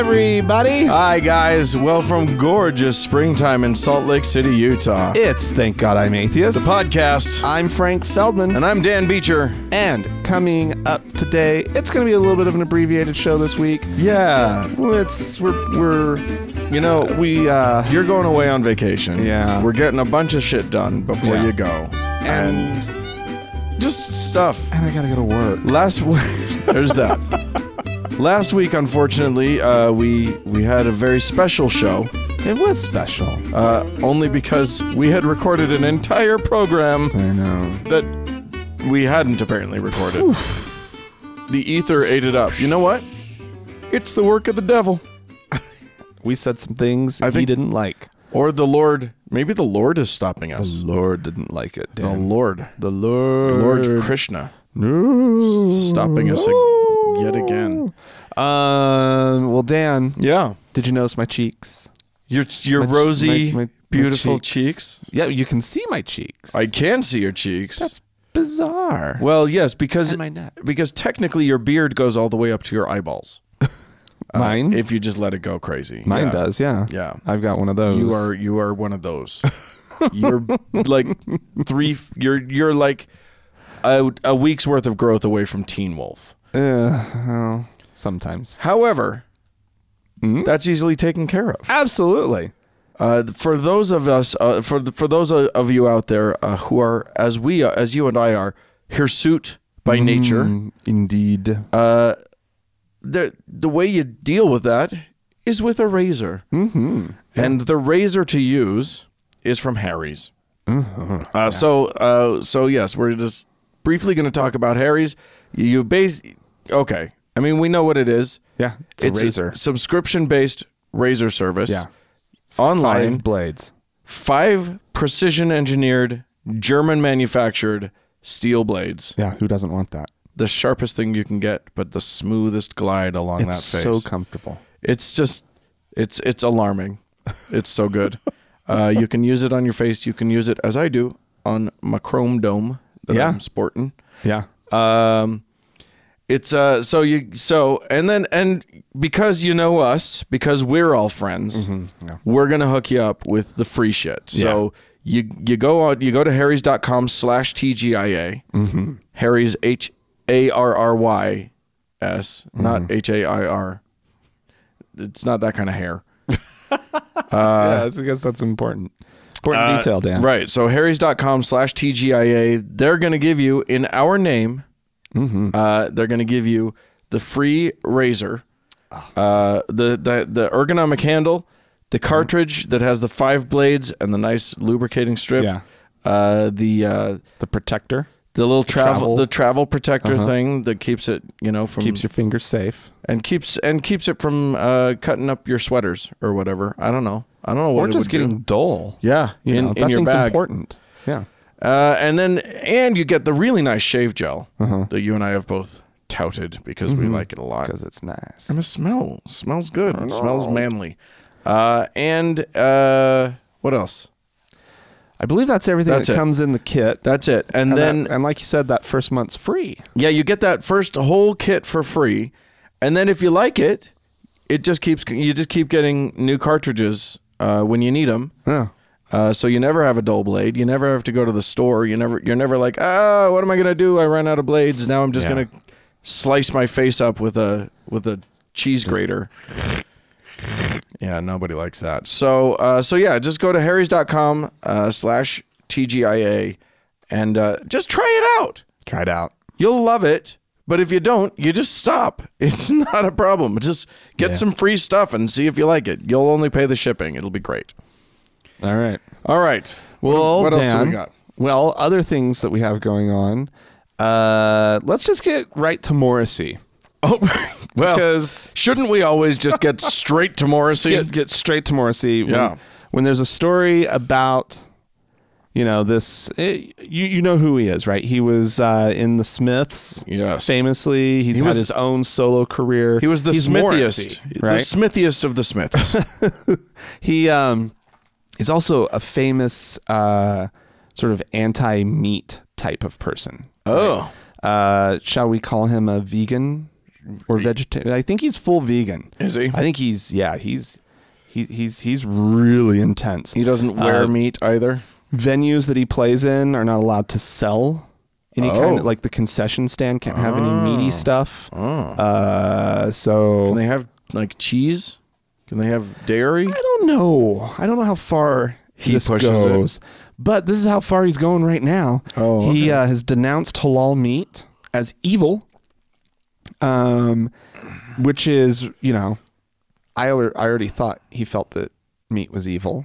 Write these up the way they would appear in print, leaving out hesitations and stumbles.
everybody. Hi, guys. Well, from gorgeous springtime in Salt Lake City, Utah. It's Thank God I'm Atheist. The podcast. I'm Frank Feldman. And I'm Dan Beecher. And coming up today, it's going to be a little bit of an abbreviated show this week. Yeah. We're You know, you're going away on vacation. Yeah. We're getting a bunch of shit done before you go. And just stuff. And I got to go to work. Last week, there's that. Last week, unfortunately, we had a very special show. It was special. Only because we had recorded an entire program I know. that we hadn't apparently recorded. The ether ate it up. You know what? It's the work of the devil. We said some things he didn't like. Or the Lord. Maybe the Lord is stopping us. The Lord didn't like it, Dan. The Lord. The Lord. Lord Krishna. No. Stopping us yet again. Well, Dan. Yeah. Did you notice my cheeks? Your rosy, my beautiful cheeks. Yeah, you can see my cheeks. I can see your cheeks. That's bizarre. Well, yes, because And my neck. because technically your beard goes all the way up to your eyeballs. Mine? If you just let it go crazy. Mine does, yeah. Yeah. I've got one of those. You are one of those. You're like you're like a week's worth of growth away from Teen Wolf. Well, sometimes. However, that's easily taken care of. Absolutely. For those of us, for those of you out there who are as you and I are hirsute by nature, Indeed. the way you deal with that is with a razor. Mm-hmm. And the razor to use is from Harry's. Mm-hmm. So yes, we're just briefly going to talk about Harry's. Okay. I mean, we know what it is. Yeah, it's a razor. Subscription-based razor service. Yeah. Online. 5 blades. 5 precision-engineered, German-manufactured steel blades. Yeah, who doesn't want that? The sharpest thing you can get, but the smoothest glide along that face. It's so comfortable. It's just, it's alarming. It's so good. You can use it on your face. You can use it, as I do, on my chrome dome that I'm sporting. Yeah. It's and because you know us, because we're all friends, we're gonna hook you up with the free shit. So you go to harrys.com/TGIA. Harry's HARRYS, not HAIR. It's not that kind of hair. I guess that's important. Important detail, Dan. Right. So harrys.com/TGIA, they're gonna give you in our name. They're going to give you the free razor, the ergonomic handle, the cartridge that has the 5 blades and the nice lubricating strip. Yeah. The protector, the little travel protector thing that keeps it, from keeps your fingers safe and keeps it from cutting up your sweaters or whatever. I don't know what or it just would getting do. dull. Yeah, in that your thing's bag. important. Yeah. And you get the really nice shave gel that you and I have both touted because we like it a lot. Because it's nice. And it smells good. It smells manly. And what else? I believe that's everything that comes in the kit. That's it. And then like you said, that first month's free. Yeah, you get that first whole kit for free. And then if you like it, you just keep getting new cartridges when you need them. Yeah. So you never have a dull blade. You never have to go to the store. You're never like, what am I gonna do? I ran out of blades. Now I'm just gonna slice my face up with a cheese grater. Yeah, nobody likes that. So yeah, just go to harrys.com/TGIA and just try it out. Try it out. You'll love it. But if you don't, you just stop. It's not a problem. Just get some free stuff and see if you like it. You'll only pay the shipping. It'll be great. All right. Well, what else do we got? Well, other things that we have going on. Let's just get right to Morrissey. Oh, well, because shouldn't we always just get straight to Morrissey? Get straight to Morrissey. Yeah. When there's a story about, this, you know who he is, right? He was in the Smiths. Yes. Famously. He's had his own solo career. He was the Smithiest. Morrissey, right? The Smithiest of the Smiths. He's also a famous sort of anti-meat type of person. Oh. Right? Shall we call him a vegan? or vegetarian. I think he's full vegan. Is he? I think he's really intense. He doesn't wear meat either. Venues that he plays in are not allowed to sell any kind of, like the concession stand can't have any meaty stuff. So can they have like cheese? Can they have dairy? I don't know how far this pushes goes, but this is how far he's going right now. Oh, he has denounced halal meat as evil, which is, I already thought he felt that meat was evil.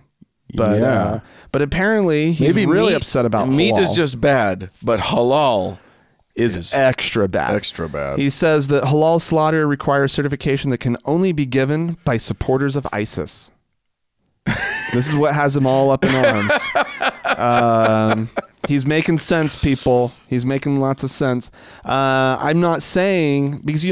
But but apparently he's really upset about meat. Halal. Is just bad, but halal is extra bad. Extra bad. He says that halal slaughter requires certification that can only be given by supporters of ISIS. This is what has him all up in arms. He's making sense, people. He's making lots of sense. I'm not saying because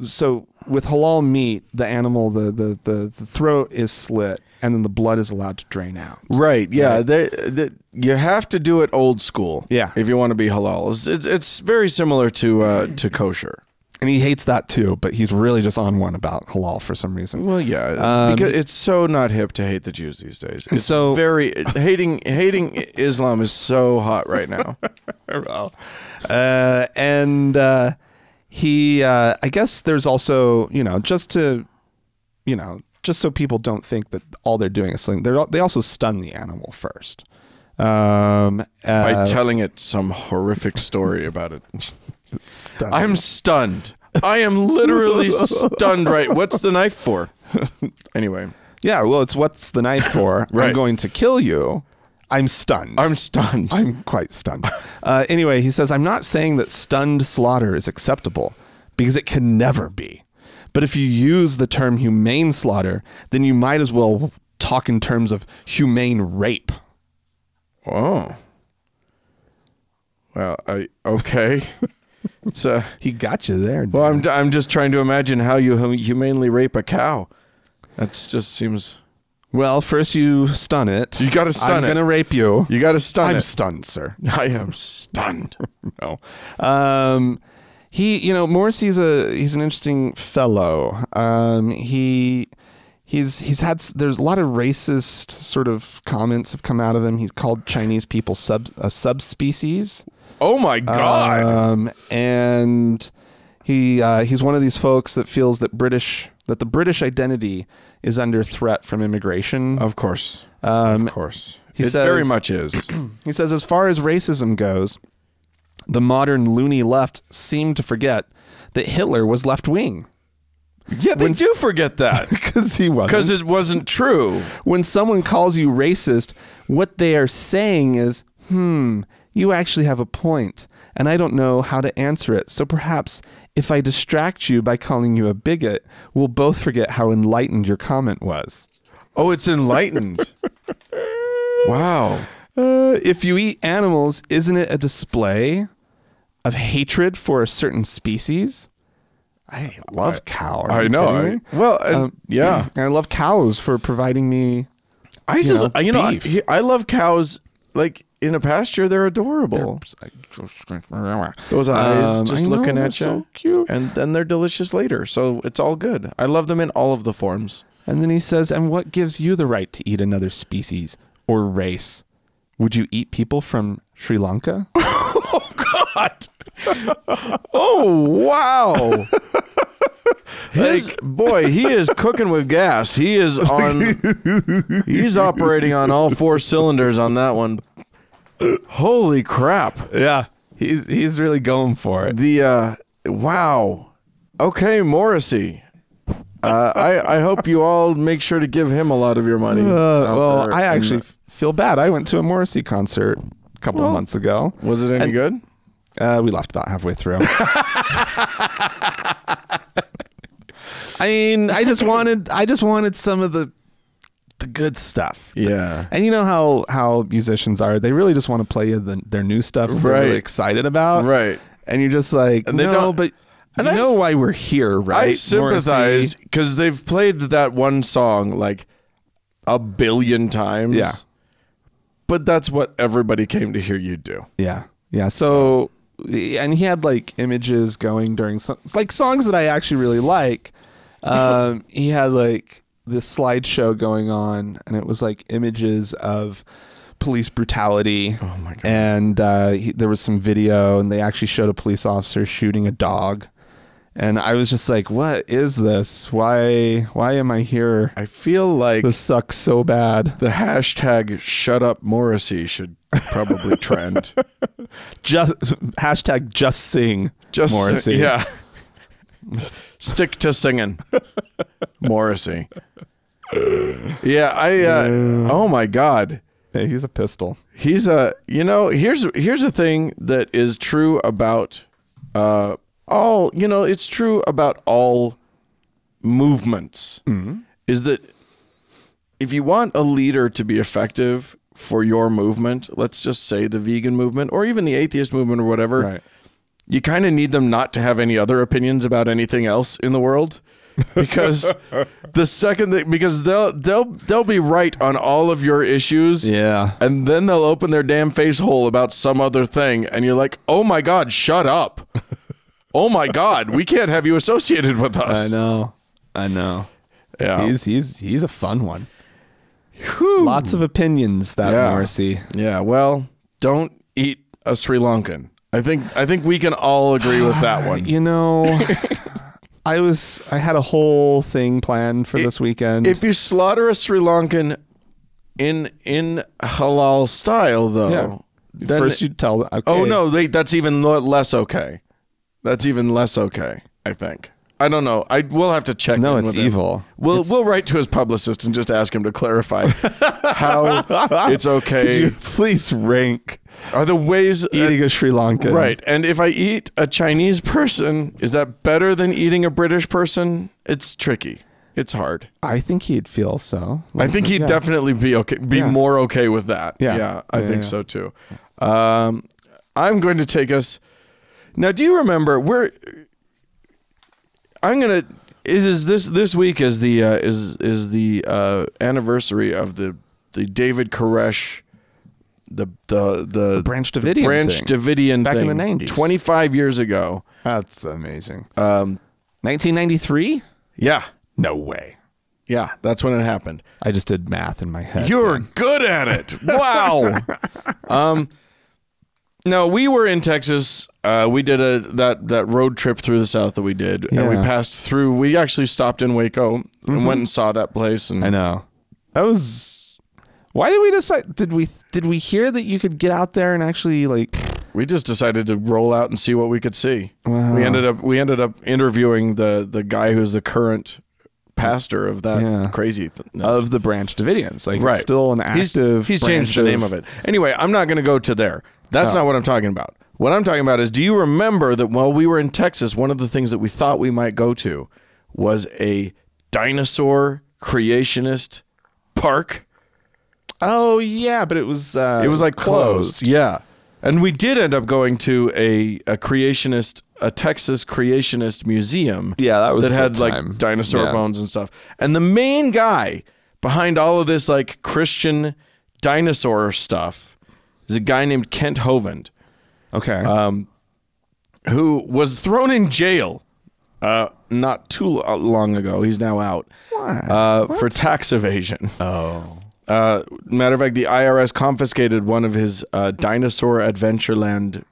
so with halal meat, the animal, the throat is slit, and then the blood is allowed to drain out. Right. Yeah. Right? You have to do it old school. Yeah. If you want to be halal, it's very similar to kosher. And he hates that too, but he's really just on one about halal for some reason. Well, yeah, because it's so not hip to hate the Jews these days. It's so very hating Islam is so hot right now. Well, he, I guess there's also, just so people don't think that all they're doing is something. They also stun the animal first. By telling it some horrific story about it. I'm stunned. I am literally stunned. Right. What's the knife for? Anyway. Yeah. Well, it's what's the knife for? Right. I'm going to kill you. I'm stunned. I'm stunned. I'm quite stunned. Anyway, he says, I'm not saying that stunned slaughter is acceptable because it can never be. But if you use the term humane slaughter, then you might as well talk in terms of humane rape. Oh. Well, okay. He got you there. Well, I'm just trying to imagine how you humanely rape a cow. That just seems. Well, first you stun it. You got to stun it. I'm going to rape you. You got to stun it. I'm stunned, sir. I am stunned. No. Morrissey's he's an interesting fellow. He's had, there's a lot of racist sort of comments have come out of him. He's called Chinese people a subspecies. Oh my God. And he's one of these folks that feels that the British identity is under threat from immigration. Of course. It very much is. He says, as far as racism goes, the modern loony left seemed to forget that Hitler was left wing. Yeah, they do forget that. Because he wasn't. Because it wasn't true. When someone calls you racist, what they are saying is, you actually have a point, and I don't know how to answer it. So perhaps if I distract you by calling you a bigot, we'll both forget how enlightened your comment was. Oh, it's enlightened. Wow. If you eat animals, isn't it a display of hatred for a certain species? I love cow. I know. Yeah. I love cows for providing me. Beef. I love cows. Like in a pasture, they're adorable. Those eyes just looking at you, so cute, and then they're delicious later. So it's all good. I love them in all of the forms. And then he says, "And what gives you the right to eat another species or race? Would you eat people from Sri Lanka?" Oh God. Oh wow. He is cooking with gas. He's operating on all four cylinders on that one. Holy crap. Yeah. He's really going for it. Wow. Okay, Morrissey. I hope you all make sure to give him a lot of your money. Well, I actually feel bad. I went to a Morrissey concert a couple of months ago. Was it any good? We left about halfway through. I mean, I just wanted some of the good stuff. Yeah. And you know how musicians are. They really just want to play you their new stuff that they're really excited about. Right. And you're just like, and they know, but you know why we're here, right? I sympathize because they've played that one song like a billion times. Yeah. But that's what everybody came to hear you do. Yeah. Yeah. So and he had like images going during some like songs that I actually really like. He had like this slideshow going on, and it was like images of police brutality. Oh my God. And there was some video, and they actually showed a police officer shooting a dog. And I was just like, what is this? Why am I here? I feel like This sucks so bad. the hashtag shut up Morrissey should probably trend. Hashtag just sing Morrissey. Yeah. Stick to singing. Morrissey. Yeah, oh my God. Hey, he's a pistol. Here's a thing that is true about it's true about all movements. Mm-hmm. Is that if you want a leader to be effective for your movement, let's just say the vegan movement or even the atheist movement or whatever, right, you kind of need them not to have any other opinions about anything else in the world. Because because they'll be right on all of your issues, yeah, and then they'll open their damn face hole about some other thing, and you're like, oh my God, shut up. Oh my God, we can't have you associated with us. I know. Yeah, he's a fun one. Whew. Lots of opinions, that Morrissey. Yeah, well, don't eat a Sri Lankan. I think we can all agree with that one. You know, I had a whole thing planned for this weekend. If you slaughter a Sri Lankan in halal style, though, then first you'd tell. Okay. Oh no, that's even less okay. That's even less okay, I think. I don't know. We'll have to check. No, in it's with evil. Him. We'll write to his publicist and just ask him to clarify how it's okay. Could you please rank are the ways eating a Sri Lankan? Right. And if I eat a Chinese person, is that better than eating a British person? It's tricky. It's hard. I think he'd feel so. I think he'd definitely be okay. More okay with that. Yeah, I think so too. I'm going to take us. Now, do you remember this week is the anniversary of the David Koresh the Branch Davidian thing. Back in the 90s, 25 years ago. That's amazing. 1993? Yeah. No way. Yeah, that's when it happened. I just did math in my head. You're good at it. Wow. No, we were in Texas. We did that road trip through the South that we did, and we passed through. We actually stopped in Waco and went and saw that place. And I know that was. Why did we decide? Did we hear that you could get out there and actually like? We just decided to roll out and see what we could see. Wow. We ended up interviewing the guy who's the current pastor of that crazy of the Branch Davidians. Like, right. It's still an active. He's changed the name of it. Anyway, I'm not going to go to there. That's not what I'm talking about. What I'm talking about is, do you remember that while we were in Texas, one of the things that we thought we might go to was a dinosaur creationist park? Oh yeah, but it was like closed. Yeah. And we did end up going to a Texas creationist museum. Yeah, that had like dinosaur bones and stuff. And the main guy behind all of this like Christian dinosaur stuff is a guy named Kent Hovind. Okay. Who was thrown in jail not too long ago. He's now out for tax evasion. Oh. Matter of fact, the IRS confiscated one of his Dinosaur Adventureland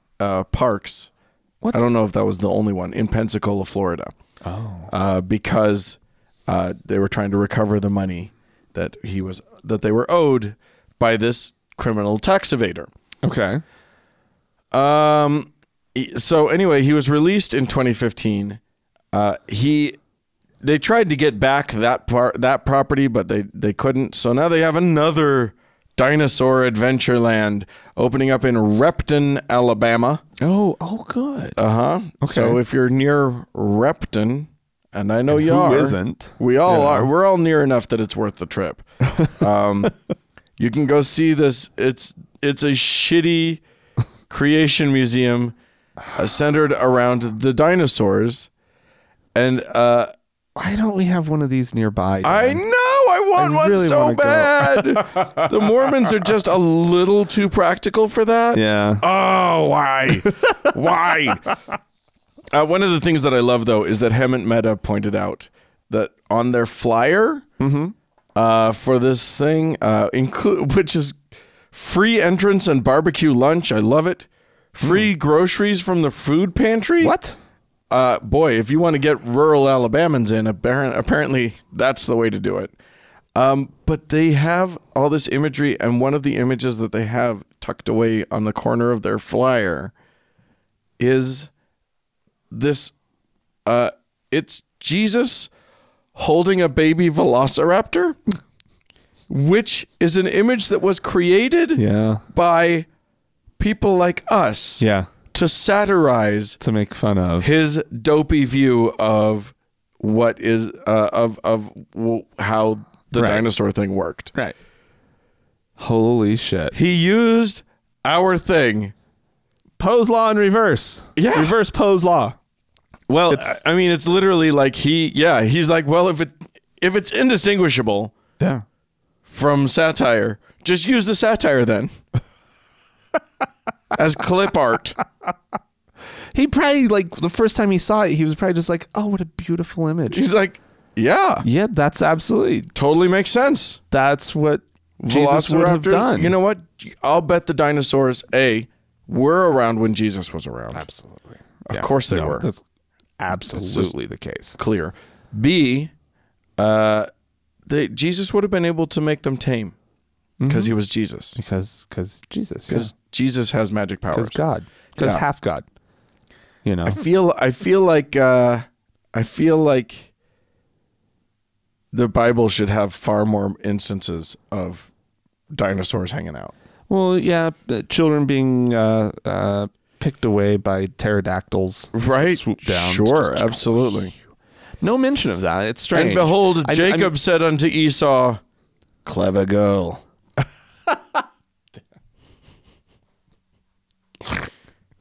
parks. What? I don't know if that was the only one in Pensacola, Florida. Oh. Because they were trying to recover the money that they were owed by this criminal tax evader. Okay. So anyway, he was released in 2015. They tried to get back that property, but they couldn't. So now they have another Dinosaur Adventureland opening up in Repton, Alabama. Oh, good. Okay. So if you're near Repton, and I know you who are, isn't? We all are. We're all near enough that it's worth the trip. You can go see this. It's a shitty creation museum centered around the dinosaurs, and why don't we have one of these nearby? I know. I want one really so bad. The Mormons are just a little too practical for that. Yeah. Oh, No, why? Why? One of the things that I love, though, is that Hemant Mehta pointed out that on their flyer for this thing, which is free entrance and barbecue lunch. I love it. Free groceries from the food pantry. What? Boy, if you want to get rural Alabamans in, apparently that's the way to do it. But they have all this imagery, and one of the images that they have tucked away on the corner of their flyer is this. It's Jesus holding a baby velociraptor, which is an image that was created by people like us to satirize, to make fun of his dopey view of what is of how the dinosaur thing worked. Right. Holy shit. He used our thing. Poe's law in reverse. Yeah. Reverse Poe's law. Well, I mean, it's literally like he's like, well, if it's indistinguishable from satire, just use the satire then. As clip art. He probably, like, the first time he saw it, he was probably just like, oh, what a beautiful image. He's like, yeah. Yeah, that's absolutely. Totally makes sense. That's what Jesus would have done. You know what? I'll bet the dinosaurs, A, were around when Jesus was around. Absolutely. Of course they were. That's absolutely the case. Clear. B, Jesus would have been able to make them tame because he was Jesus. Because Jesus. Because Jesus has magic powers. Because God. Because half God. You know. I feel like the Bible should have far more instances of dinosaurs hanging out. Well, yeah, children being picked away by pterodactyls. Right. Swoop down. Sure, absolutely. No mention of that. It's strange. And behold, Jacob said unto Esau, clever girl.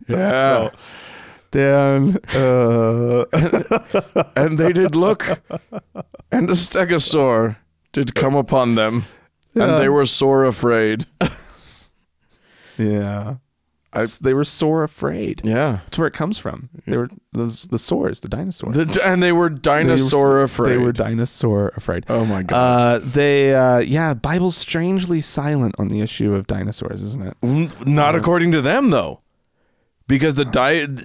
Yeah. Dan. And they did look, and a stegosaur did come upon them, and they were sore afraid. Yeah. They were sore afraid. Yeah. That's where it comes from. They were the soars, the dinosaurs. And they were dinosaur afraid. They were dinosaur afraid. Oh my God. Bible's strangely silent on the issue of dinosaurs, isn't it? Not according to them, though. Because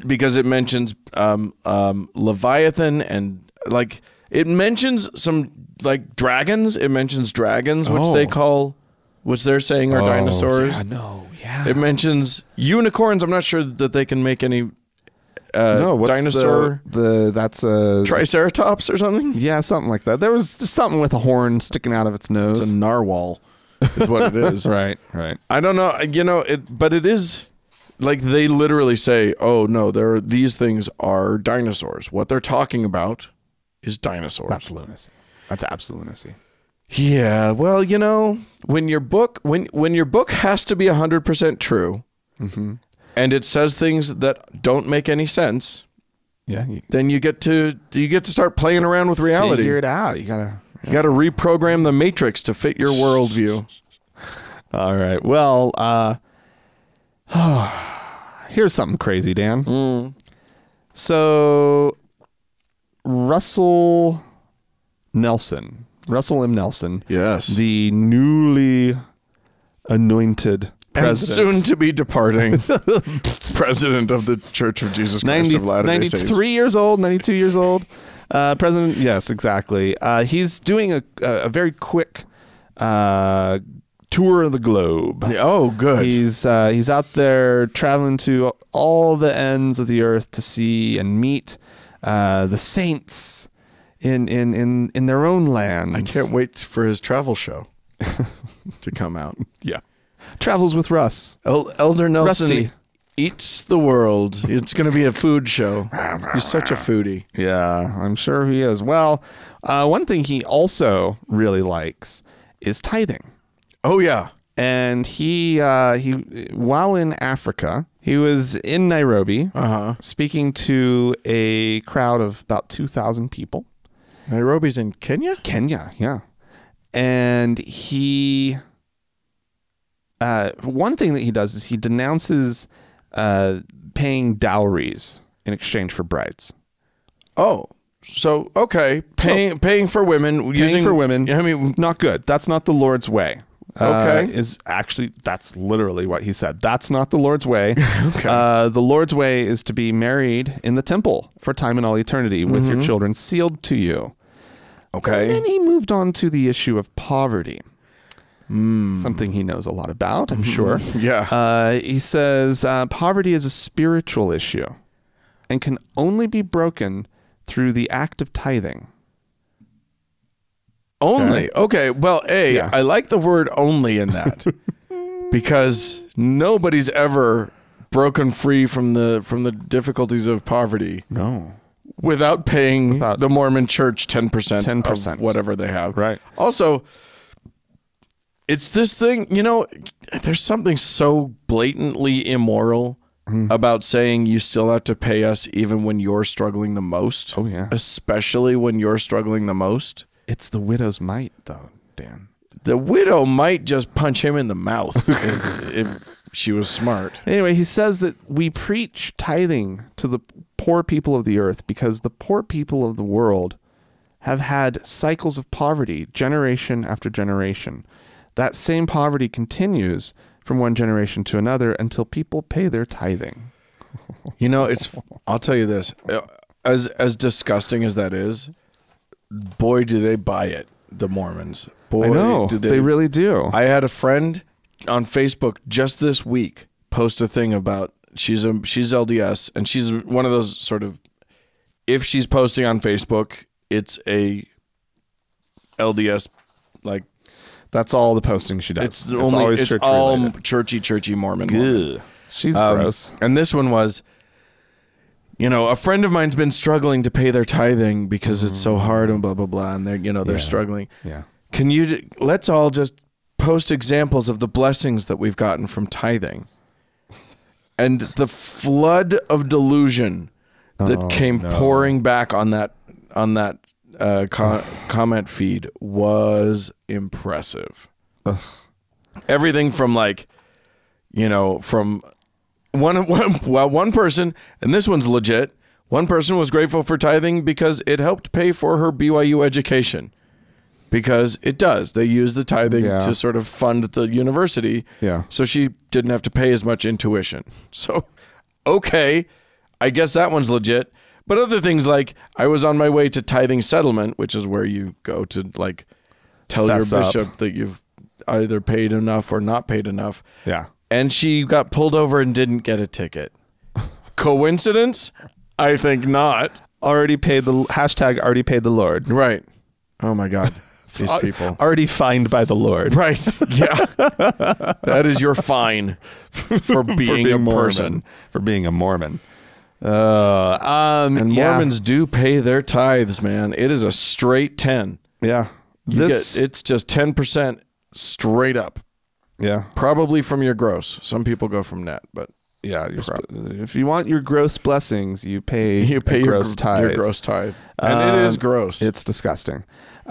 because it mentions Leviathan, and like it mentions some like dragons. It mentions dragons, which they're saying are dinosaurs. Yeah, no. Yeah. It mentions unicorns. I'm not sure that they can make any dinosaur. That's a Triceratops or something? Yeah, something like that. There was something with a horn sticking out of its nose. It's a narwhal is what it is. Right. I don't know. But it is like they literally say, oh no, these things are dinosaurs. What they're talking about is dinosaurs. That's lunacy. That's absolute lunacy. Yeah, well, when your book has to be 100% true, and it says things that don't make any sense, then you get to start playing around with reality. Figure it out. You gotta reprogram the matrix to fit your worldview. All right. Well, here's something crazy, Dan. So Russell M. Nelson, yes, the newly anointed president, and soon to be departing president of the Church of Jesus Christ of Latter-day Saints. 92 years old, president. Yes, exactly. He's doing a very quick tour of the globe. Oh, good. He's out there traveling to all the ends of the earth to see and meet the saints in their own lands. I can't wait for his travel show to come out. Yeah. Travels with Russ. Elder Nelson Rusty eats the world. It's going to be a food show. He's such a foodie. Yeah, I'm sure he is. Well, one thing he also really likes is tithing. Oh, yeah. And he while in Africa, he was in Nairobi speaking to a crowd of about 2,000 people. Nairobi's in Kenya? Kenya, yeah. And he, one thing that he does is he denounces paying dowries in exchange for brides. Oh, so okay, paying for women, Paying for women, I mean, not good. That's not the Lord's way. Okay. That's literally what he said. That's not the Lord's way. Okay. The Lord's way is to be married in the temple for time and all eternity with your children sealed to you. Okay. And then he moved on to the issue of poverty. Something he knows a lot about, I'm sure. Yeah. He says poverty is a spiritual issue and can only be broken through the act of tithing. Only. Okay. Well, Yeah. I like the word only in that because nobody's ever broken free from the difficulties of poverty No. without paying the Mormon church 10%, 10%. of whatever they have. Right. Also, it's this thing, there's something so blatantly immoral about saying you still have to pay us even when you're struggling the most. Oh, yeah. Especially when you're struggling the most. It's the widow's mite, though, Dan. The widow might just punch him in the mouth if she was smart. Anyway, he says that we preach tithing to the poor people of the earth because the poor people of the world have had cycles of poverty generation after generation. That same poverty continues from one generation to another until people pay their tithing. I'll tell you this, as disgusting as that is, boy, do they buy it, the Mormons. Boy, I know, do they really do. I had a friend on Facebook just this week post a thing about she's LDS, and she's one of those sort of, if she's posting on Facebook, it's a LDS, like, that's all the posting she does. It's all churchy Mormon. She's gross. And this one was, a friend of mine's been struggling to pay their tithing because it's so hard and blah blah blah, and they're struggling. Yeah. Let's all just post examples of the blessings that we've gotten from tithing, and the flood of delusion that came pouring back on that comment feed was impressive. Ugh. Everything from from one person, and this one's legit. One person was grateful for tithing because it helped pay for her BYU education. Because it does. They use the tithing to sort of fund the university. Yeah. So she didn't have to pay as much in tuition. So, okay, I guess that one's legit. But other things like I was on my way to tithing settlement, which is where you go to tell your bishop that you've either paid enough or not paid enough. Yeah. And she got pulled over and didn't get a ticket. Coincidence? I think not. Already paid the Lord. Right. Oh my God. These people. Already fined by the Lord. Right. Yeah. That is your fine for being a person. For being a Mormon. And Mormons do pay their tithes, man. It is a straight 10. Yeah. It's just 10% straight up. Yeah. Probably from your gross. Some people go from net, but yeah, if you want your gross blessings, you pay your gross tithe. Your gross tithe. And it is gross. It's disgusting.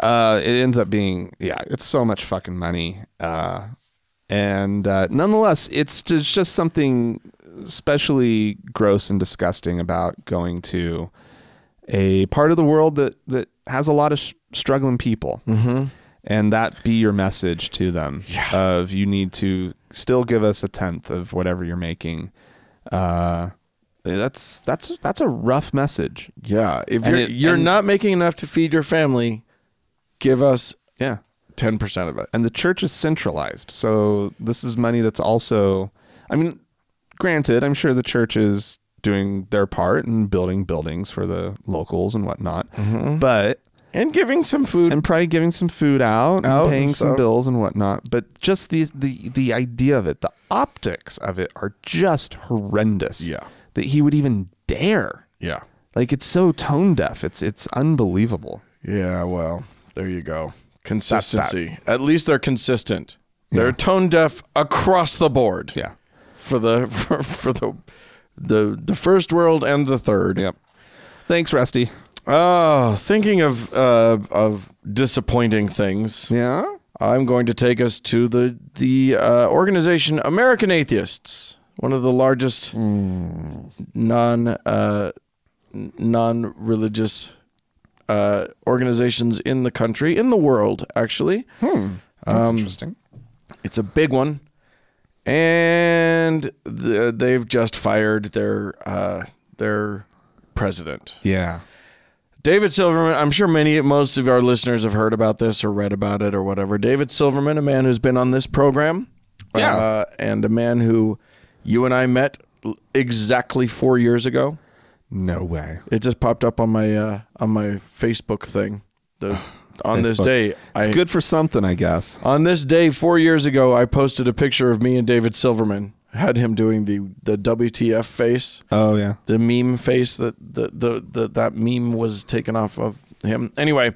It ends up being, it's so much fucking money. And nonetheless, it's just something especially gross and disgusting about going to a part of the world that has a lot of struggling people. Mm-hmm. And that be your message to them of you need to still give us a tenth of whatever you're making. That's a rough message. Yeah. If you're not making enough to feed your family, give us 10% of it. And the church is centralized. So this is money that's also, granted, I'm sure the church is doing their part and building buildings for the locals and whatnot, and giving some food, and probably giving some food out and paying some bills and whatnot. But just the idea of it, the optics of it are just horrendous. Yeah. That he would even dare. Yeah. Like, it's so tone deaf. It's unbelievable. Yeah. Well, there you go. Consistency. At least they're consistent. They're tone deaf across the board. Yeah. For the first world and the third. Yep. Thanks, Rusty. Oh, thinking of disappointing things. Yeah. I'm going to take us to the organization American Atheists, one of the largest non-religious organizations in the country, in the world, actually. That's interesting. It's a big one, and they've just fired their president. Yeah. David Silverman, I'm sure most of our listeners have heard about this or read about it or whatever. David Silverman, a man who's been on this program, and a man who you and I met exactly 4 years ago. No way. It just popped up on my Facebook thing. On this day, it's good for something, I guess. On this day 4 years ago, I posted a picture of me and David Silverman. Had him doing the WTF face. Oh yeah, the meme face that meme was taken off of him. Anyway,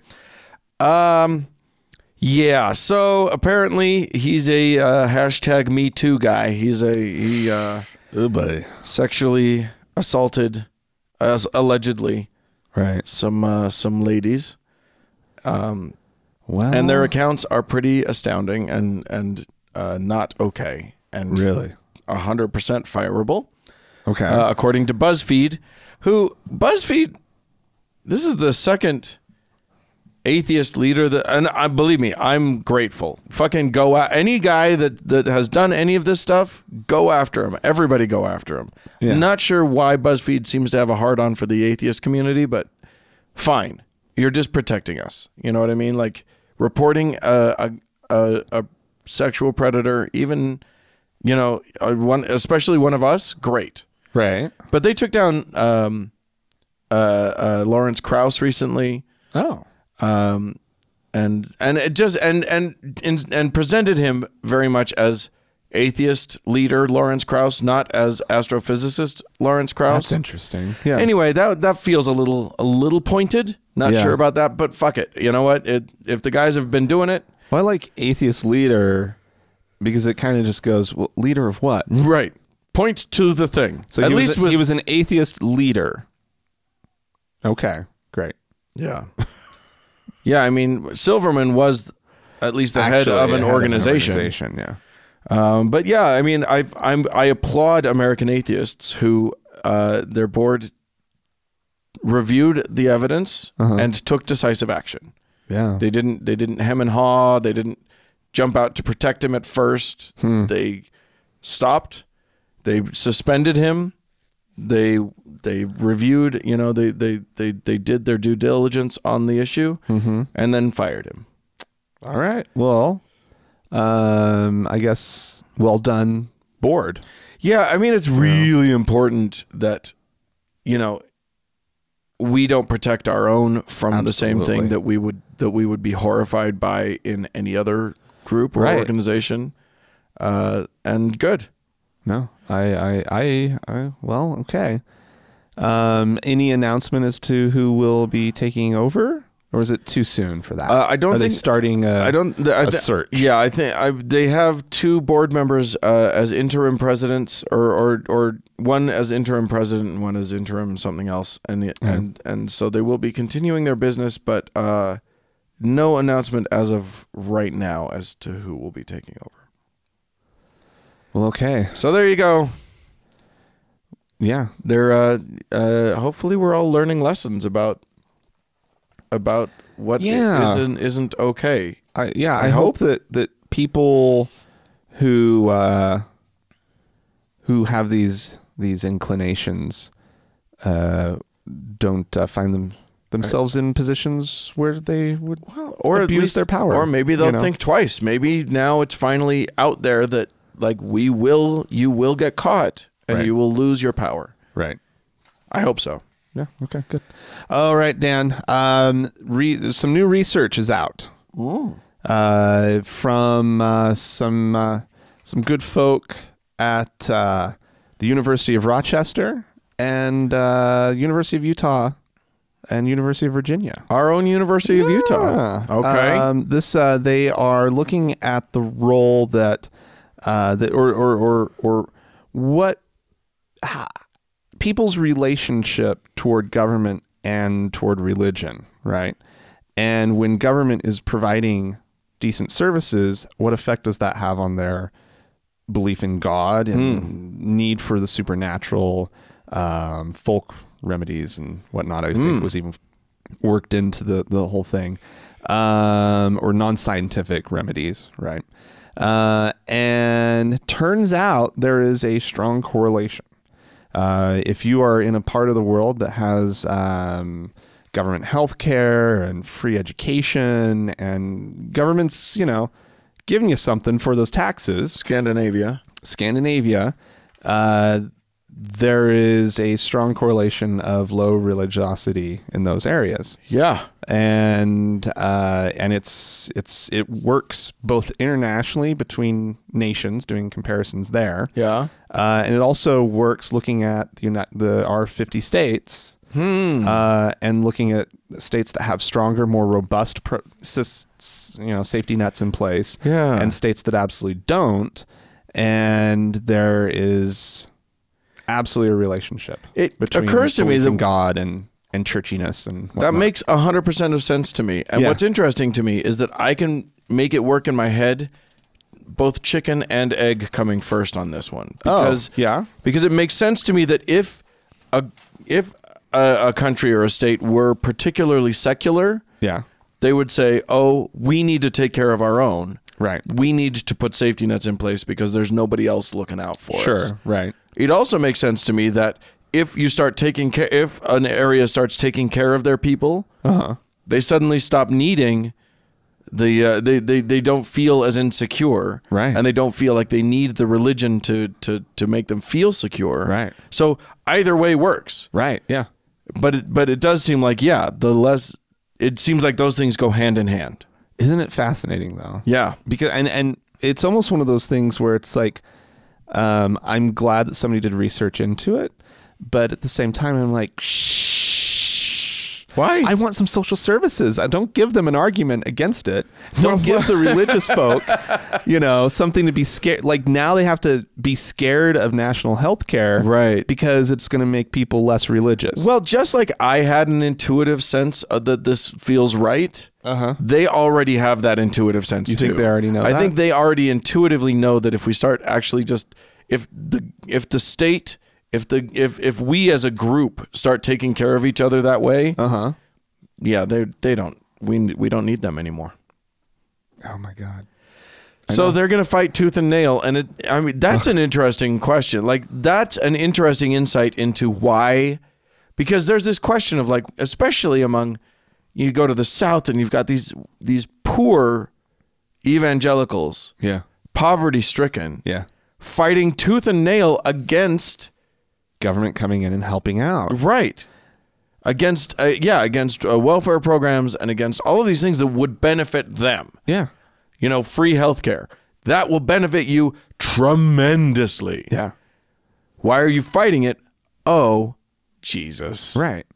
yeah. So apparently he's a hashtag Me Too guy. He sexually assaulted, allegedly, right, some ladies. Well, and their accounts are pretty astounding and not okay. And really. 100% fireable. Okay. According to BuzzFeed, this is the second atheist leader and believe me, I'm grateful. Fucking go out. Any guy that has done any of this stuff, go after him. Everybody go after him. Yeah. Not sure why BuzzFeed seems to have a hard on for the atheist community, but fine. You're just protecting us. You know what I mean? Like reporting a sexual predator, even, you know, especially one of us, great. Right. But they took down Lawrence Krauss recently. Oh. And it just and presented him very much as atheist leader Lawrence Krauss, not as astrophysicist Lawrence Krauss. That's interesting. Yeah. Anyway, that feels a little pointed. Not sure about that, but fuck it. You know what? If the guys have been doing it. Well, I like atheist leader because it kind of just goes, well, leader of what? Right. Point to the thing. So he was an atheist leader. Okay, great. Yeah. Yeah, I mean, Silverman was at least the head of an organization. Yeah. But yeah, I mean, I applaud American Atheists who their board reviewed the evidence and took decisive action. Yeah. They didn't hem and haw. They didn't jump out to protect him at first. They stopped. They suspended him. They reviewed, you know, they did their due diligence on the issue and then fired him. All right. Well, I guess well done, board. Yeah, I mean, it's really important that, you know, we don't protect our own from the same thing that we would be horrified by in any other group or organization. And good. No, I well, okay. Any announcement as to who will be taking over, or is it too soon for that? I don't. Are they starting a search? Yeah, I think they have two board members as interim presidents, or one as interim president and one as interim something else, and so they will be continuing their business, but no announcement as of right now as to who will be taking over. Well, okay. So there you go. Yeah. They're hopefully we're all learning lessons about what isn't okay. I hope that people who have these inclinations don't find themselves in positions where they would or abuse their power. Or maybe they'll think twice. Maybe now it's finally out there that like you will get caught and you will lose your power. Right. I hope so. Yeah. Okay, good. All right, Dan. Some new research is out. Ooh. From some good folk at the University of Rochester and University of Utah and University of Virginia. Our own University of Utah. Okay. They are looking at the role that or what people's relationship toward government and toward religion, right? And when government is providing decent services, what effect does that have on their belief in God and need for the supernatural, folk remedies and whatnot, I think was even worked into the whole thing, or non-scientific remedies, right? And turns out there is a strong correlation. If you are in a part of the world that has government health care and free education and government's, giving you something for those taxes. Scandinavia, there is a strong correlation of low religiosity in those areas. Yeah. And it works both internationally between nations, doing comparisons there. Yeah. And it also works looking at our 50 states, and looking at states that have stronger, more robust safety nets in place, and states that absolutely don't. And there is absolutely a relationship. It between occurs to me that God and churchiness and whatnot. That makes 100% of sense to me. And what's interesting to me is that I can make it work in my head, both chicken and egg coming first on this one. Because it makes sense to me that if a country or a state were particularly secular, they would say, "Oh, we need to take care of our own. Right. We need to put safety nets in place because there's nobody else looking out for us." Sure. Right. It also makes sense to me that if an area starts taking care of their people, they suddenly stop needing they don't feel as insecure, right? And they don't feel like they need the religion to make them feel secure, right? So either way works, right? Yeah, but it does seem like it seems like those things go hand in hand. Isn't it fascinating though? Yeah, because and it's almost one of those things where it's like, I'm glad that somebody did research into it, but at the same time, I'm like, shh. Why? I want some social services. I don't give them an argument against it. Don't give the religious folk, something to be scared. Like now they have to be scared of national health care, right? Because it's going to make people less religious. Well, just like I had an intuitive sense that this feels right. They already have that intuitive sense. You think they already know that? I think they already intuitively know that if we start actually if we as a group start taking care of each other that way, we don't need them anymore. Oh my God. So they're going to fight tooth and nail. And that's an interesting question. Like that's an interesting insight into why, because there's this question of like, especially among, you go to the South and you've got these poor evangelicals, poverty stricken, fighting tooth and nail against government coming in and helping out, right? Against welfare programs and against all of these things that would benefit them. Yeah, free healthcare that will benefit you tremendously. Yeah. Why are you fighting it? Oh, Jesus. Right.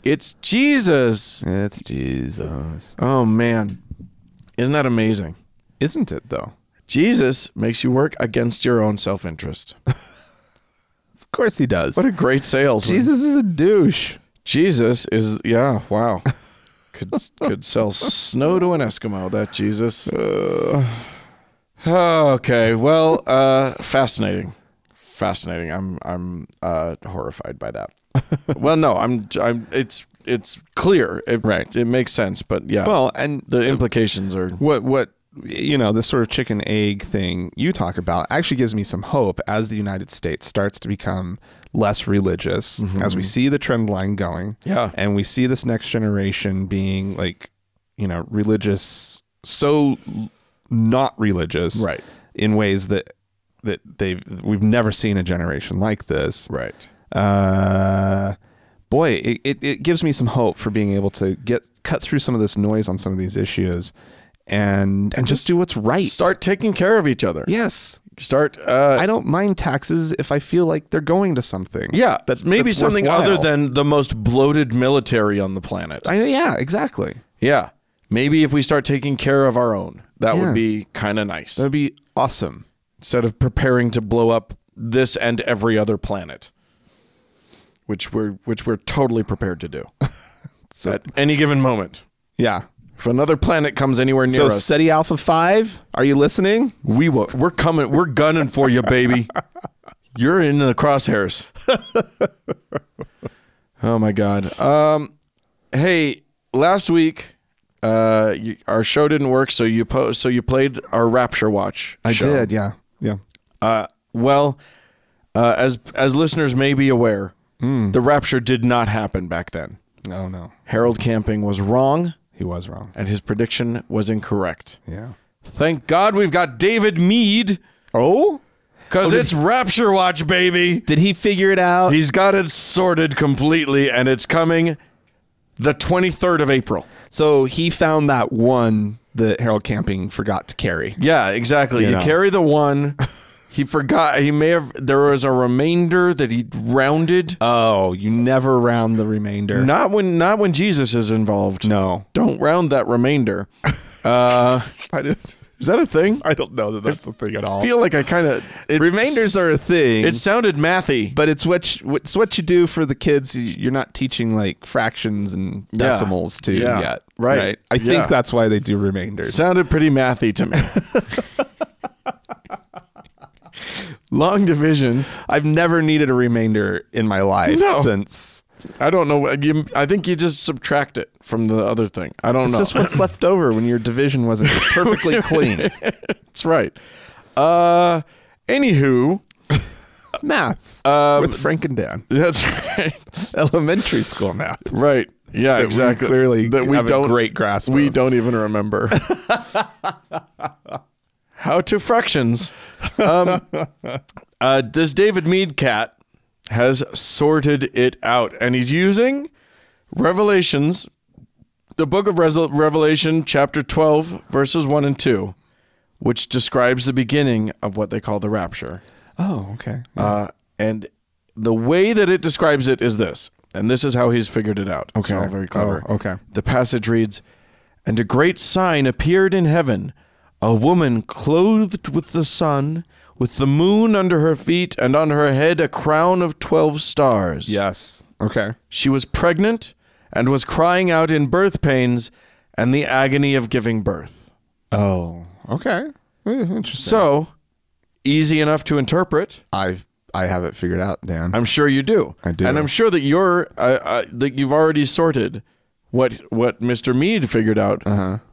It's Jesus. It's Jesus. Oh man, isn't that amazing? Isn't it though? Jesus makes you work against your own self-interest. Of course he does. What a great salesman. Jesus is a douche. Jesus is, wow. Could sell snow to an Eskimo, that Jesus. Okay, well, fascinating. I'm horrified by that. Well, no, it's clear. It makes sense, but yeah. Well, and the implications are what this sort of chicken egg thing you talk about actually gives me some hope as the United States starts to become less religious, as we see the trend line going. Yeah. And we see this next generation being like, religious, so not religious, right? In ways that we've never seen a generation like this. Right. Boy, it gives me some hope for being able to cut through some of this noise on some of these issues and just do what's right. Start taking care of each other. Yes. Start. I don't mind taxes if I feel like they're going to something. Yeah, that's something worthwhile. Other than the most bloated military on the planet. Yeah, exactly. Yeah. Maybe if we start taking care of our own, that would be kind of nice. That would be awesome. Instead of preparing to blow up this and every other planet, which we're totally prepared to do at any given moment. Yeah. If another planet comes anywhere near So us, SETI Alpha 5, are you listening? we will. We're coming. We're gunning for you, baby. You're in the crosshairs. Oh my God. Hey, last week, our show didn't work, so you played our Rapture Watch. I show. did, yeah. Well, as listeners may be aware, the rapture did not happen back then. Oh, no. Harold Camping was wrong, He was wrong. and his prediction was incorrect. Yeah. Thank God we've got David Mead, Oh? because it's Rapture Watch, baby. Did he figure it out? He's got it sorted completely, and it's coming the 23rd of April. So he found that one that Harold Camping forgot to carry. Yeah, exactly. You carry the one. He forgot. He may have. There was a remainder that he rounded. Oh, you never round the remainder. Not when Jesus is involved. No. Don't round that remainder. Is that a thing? I don't know that that's the thing at all. I feel like I kind of... Remainders are a thing. It sounded mathy. But it's what you do for the kids. You're not teaching like fractions and decimals to yet. Right. I think that's why they do remainders. Sounded pretty mathy to me. Long division. I've never needed a remainder in my life since. I don't know. I think you just subtract it from the other thing. I don't know. It's just what's left over when your division wasn't perfectly clean. That's right. Anywho, math with Frank and Dan. That's right. Elementary school math. Right. Yeah, exactly. Clearly, that we have don't a great grasp. We don't even remember. How to fractions. This David Mead cat has sorted it out, and he's using Revelations, the book of Revelation, chapter 12, verses 1 and 2, which describes the beginning of what they call the rapture. Oh, okay. And the way that it describes it is this, and this is how he's figured it out. Okay. It's all very clever. Oh, okay. The passage reads, "And a great sign appeared in heaven, a woman clothed with the sun, with the moon under her feet, and on her head a crown of 12 stars." Yes. Okay. She was pregnant and was crying out in birth pains and the agony of giving birth. Oh, okay. Interesting. So, easy enough to interpret. I have it figured out, Dan. I'm sure you do. I do. And I'm sure that that you've already sorted what Mr. Mead figured out,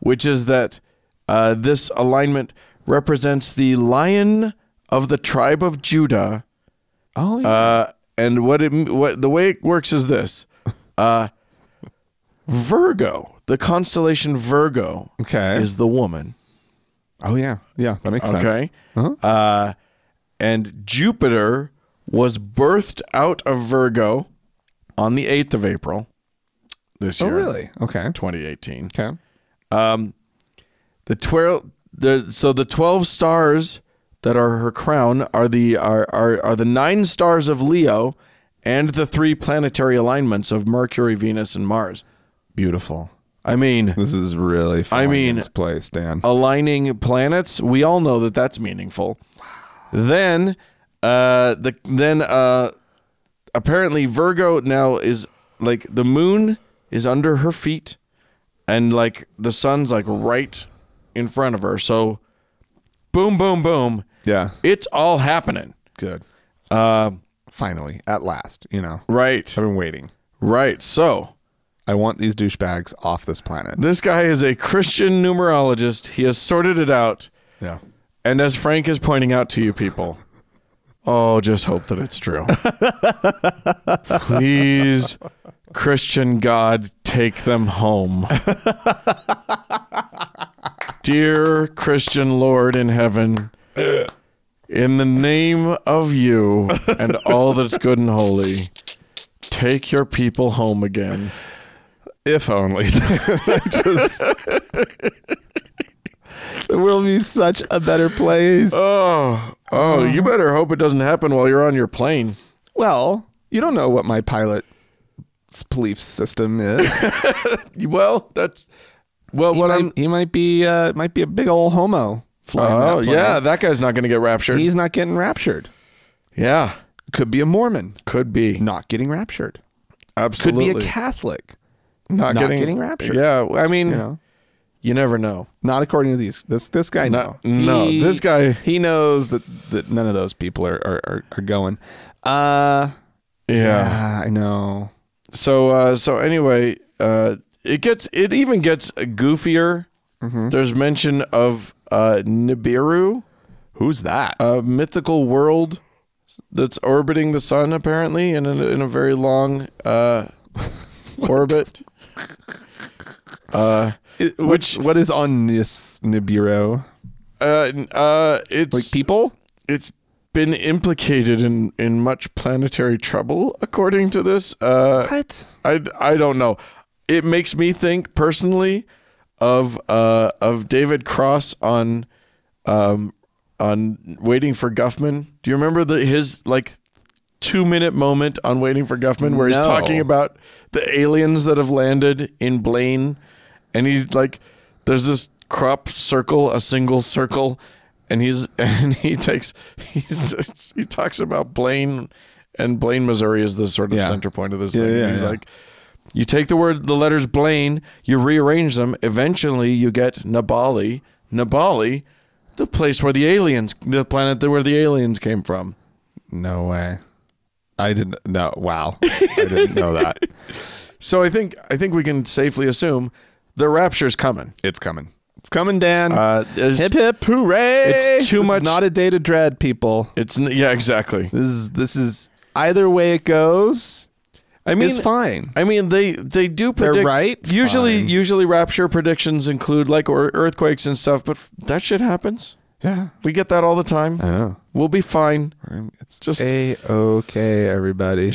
which is that this alignment represents the Lion of the tribe of Judah. Oh, yeah. And what the way it works is this. Virgo, the constellation Virgo, is the woman. Oh, yeah. Yeah, that makes sense. Okay. And Jupiter was birthed out of Virgo on the 8th of April this year. Oh, really? Okay. 2018. Okay. The 12 stars that are her crown are the 9 stars of Leo and the 3 planetary alignments of Mercury, Venus, and Mars. Beautiful. I mean, this is really falling into place, Dan. Aligning planets, we all know that that's meaningful. Then apparently Virgo now is like the moon is under her feet and like the sun's like right in front of her. So boom, boom, boom. Yeah. It's all happening. Good. Finally, at last, Right. I've been waiting. Right. So I want these douchebags off this planet. This guy is a Christian numerologist. He has sorted it out. Yeah. And as Frank is pointing out to you people, just hope that it's true. Please, Christian God, take them home. Dear Christian Lord in heaven, in the name of you and all that's good and holy, take your people home again. If only. The world would be such a better place. You better hope it doesn't happen while you're on your plane. Well, you don't know what my pilot's belief system is. He might be a big old homo flying that plane. That guy's not going to get raptured. He's not getting raptured. Yeah. Could be a Mormon. Could be. Not getting raptured. Absolutely. Could be a Catholic. Not getting raptured. Yeah, I mean, You never know. Not according to this guy. This guy. He knows that none of those people are going. Yeah, I know. So anyway, it even gets goofier. There's mention of Nibiru. Who's that? A mythical world that's orbiting the sun, apparently, in a very long orbit. What is on this Nibiru? It's Like people? It's been implicated in much planetary trouble, according to this. What? I don't know. It makes me think personally of David Cross on Waiting for Guffman. Do you remember his like 2-minute moment on Waiting for Guffman where he's talking about the aliens that have landed in Blaine, and he's like, there's this crop circle, a single circle, and he talks about Blaine, and Blaine, Missouri is the sort of center point of this thing. He's like, you take the letters Blaine, you rearrange them, eventually you get Nabali, the place where the planet where the aliens came from. No way. I didn't know. Wow. I didn't know that. So I think we can safely assume the rapture's coming. It's coming. It's coming, Dan. Hip hip hooray! It's too much. Not a day to dread, people. Exactly. This is either way it goes. It's fine. I mean, they do predict. They're right. Usually rapture predictions include like earthquakes and stuff, but that shit happens. Yeah, we get that all the time. I know. We'll be fine. It's just okay, everybody.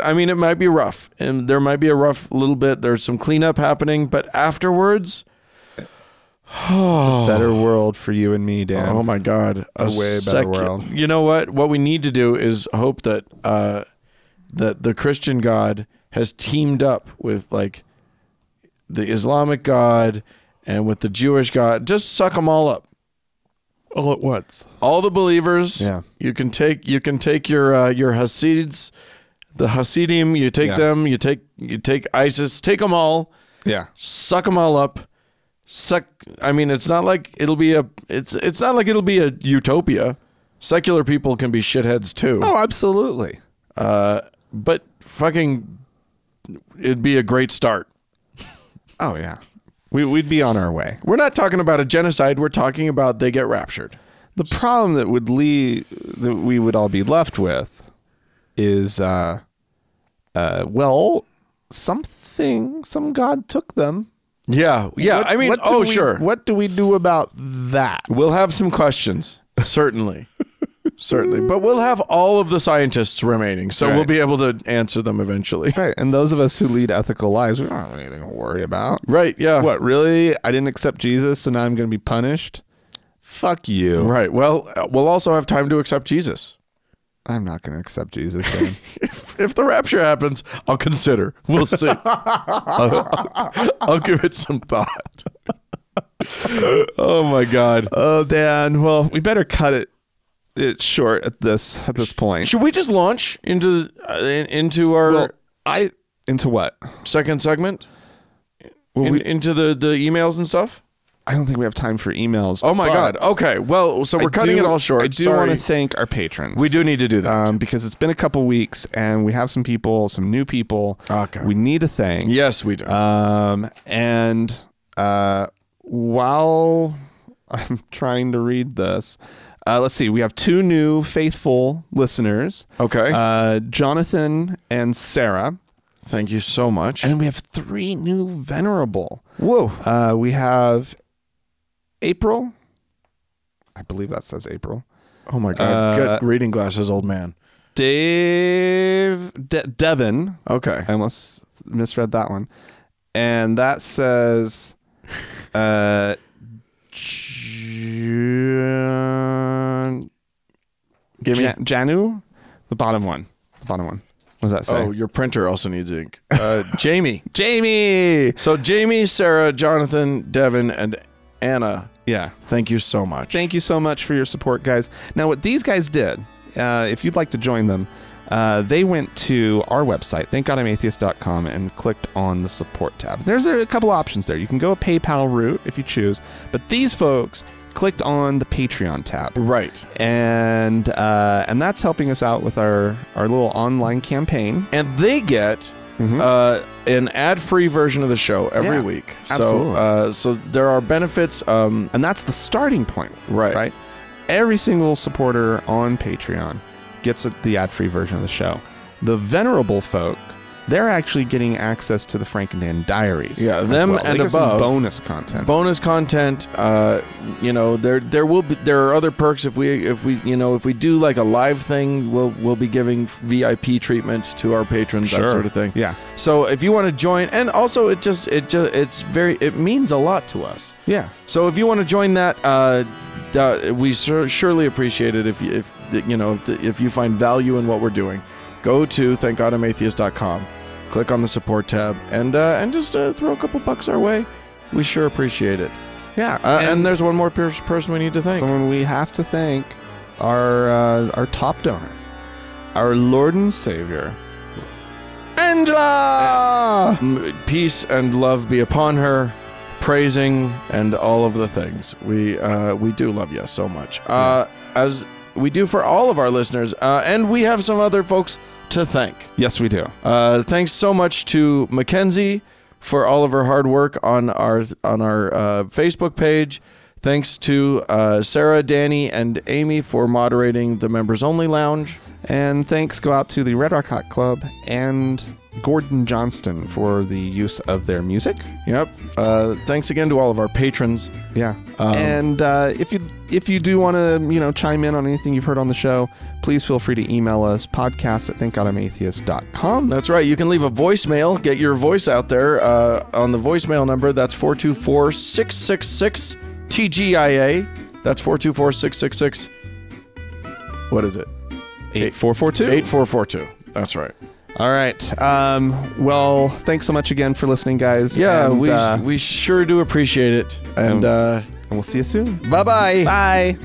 I mean, it might be rough, and there might be a rough little bit. There's some cleanup happening, but afterwards, it's a better world for you and me, Dan. Oh my God, a way better world. You know what? What we need to do is hope that that the Christian God has teamed up with like the Islamic God and with the Jewish God. Just suck them all up. All at once. All the believers. Yeah. You can take your Hasids, the Hasidim. You take them. You take ISIS. Take them all. Yeah. Suck them all up. I mean, it's not like it'll be a utopia. Secular people can be shitheads too. Oh, absolutely. But fucking, it'd be a great start. Oh yeah. We'd be on our way. We're not talking about a genocide. We're talking about they get raptured. The problem that we would all be left with is, some God took them. Yeah. Sure. What do we do about that? We'll have some questions, certainly. Certainly. But we'll have all of the scientists remaining, so we'll be able to answer them eventually. Right. And those of us who lead ethical lives, we don't have anything to worry about. Right, yeah. What, really? I didn't accept Jesus, so now I'm going to be punished? Fuck you. Right. Well, we'll also have time to accept Jesus. I'm not going to accept Jesus, Dan. If the rapture happens, I'll consider. We'll see. I'll give it some thought. Oh, my God. Oh, Dan. Well, we better cut it short at this point. Should we just launch into our into what second segment? Into the emails and stuff? I don't think we have time for emails. Oh my God. Okay. Well, so we're cutting it all short. I do want to thank our patrons. We do need to do that because it's been a couple weeks and we have some new people. Okay. We need to thank. Yes, we do. And while I'm trying to read this. Let's see. We have 2 new faithful listeners. Okay. Jonathan and Sarah. Thank you so much. And we have 3 new venerable. Whoa. We have April. I believe that says April. Oh my God. Get reading glasses, old man. Devin. Okay. I almost misread that one. And that says Janu, the bottom one. What does that say? Oh, your printer also needs ink. Jamie. So Jamie, Sarah, Jonathan, Devin, and Anna. Yeah. Thank you so much. Thank you so much for your support, guys. Now, what these guys did, if you'd like to join them, they went to our website, thankgodimatheist.com, and clicked on the support tab. There's a couple options there. You can go a PayPal route if you choose, but these folks clicked on the Patreon tab. Right. And that's helping us out with our little online campaign. And they get an ad-free version of the show every week. Absolutely. So there are benefits. And that's the starting point. Right. Every single supporter on Patreon gets the ad-free version of the show. The venerable folk, they're actually getting access to the Frank and Dan diaries. Yeah, them well. and above. Some bonus content. There are other perks if we do like a live thing, we'll be giving VIP treatment to our patrons, that sort of thing. Yeah. So if you want to join, and also it means a lot to us. Yeah. So if you want to join that, we surely appreciate it if you find value in what we're doing. Go to thankgodimatheist.com, click on the support tab, and just throw a couple bucks our way. We sure appreciate it. Yeah. And there's one more person we need to thank. Someone we have to thank, our top donor, our Lord and Savior, Angela! Peace and love be upon her, praising and all of the things. We do love you so much. As we do for all of our listeners, and we have some other folks to thank. Yes, we do. Thanks so much to Mackenzie for all of her hard work on our Facebook page. Thanks to Sarah, Danny, and Amy for moderating the Members Only Lounge. And thanks go out to the Red Rock Hot Club and Gordon Johnston for the use of their music. Yep. Thanks again to all of our patrons. Yeah. And if you do want to chime in on anything you've heard on the show, please feel free to email us, podcast@thankgodimatheist.com. That's right. You can leave a voicemail. Get your voice out there on the voicemail number. That's 424-666-TGIA. That's 424-666. What is it? 8442. 8442. That's right. All right. Well, thanks so much again for listening, guys. Yeah, and, we sure do appreciate it. And we'll see you soon. Bye-bye. Bye.